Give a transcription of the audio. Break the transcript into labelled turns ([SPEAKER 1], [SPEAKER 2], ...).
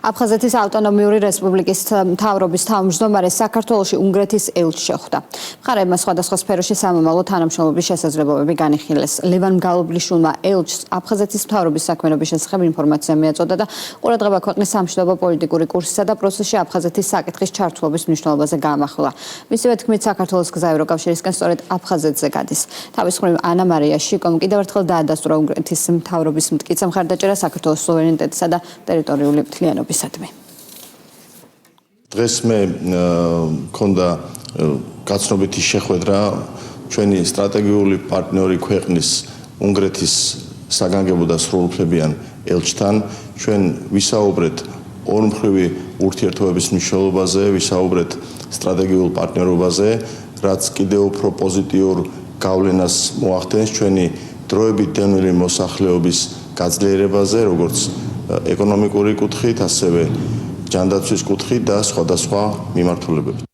[SPEAKER 1] აფხაზეთის ავტონომიური რესპუბლიკის მთავრობის თავმჯდომარე საქართველოში უნგრეთის ელჩს შეხვდა. მხარეებმა სხვადასხვა სფეროში სამომავლო თანამშრომლობის შესაძლებლობები განიხილეს. ლევან მგალობლიშვილმა ელჩს აფხაზეთის მთავრობის საქმიანობის შესახებ ინფორმაცია მიაწოდა და ყურადღება ქვეყნის სამშვიდობო პოლიტიკური კურსისა და პროცესში აფხაზეთის საკითხის ჩართულობის მნიშვნელობაზე გაამახვილა. მისივე თქმით, საქართველოს გზა ევროკავშირისკენ სწორედ აფხაზეთზე გადის. თავის მხრივ ანა მარია შიკომ კიდევ ერთხელ დაადასტურა უნგრეთის მთავრობის მტკიცე მხარდაჭერა საქართველოს სუვერენიტეტისა და ტერიტორიული მთლიანობისადმი.
[SPEAKER 2] დღეს მე მქონდა გაცნობითი შეხვედრა ჩვენი სტრატეგიული პარტნიორი ქვეყნის უნგრეთის საგანგებო და სრულუფლებიან ელჩთან. ჩვენ ვისაუბრეთ ორმხრივი ურთიერთობების მნიშვნელობაზე, ვისაუბრეთ სტრატეგიულ პარტნიორობაზე, რაც კიდევ უფრო პოზიტიურ გავლენას მოახდენს ჩვენი დროებით დევნილი მოსახლეობის გაძლიერებაზე, როგორც ეკონომიკური კუთხით, ასევე ჯანდაცვის კუთხით და სხვადასხვა მიმართულებებით.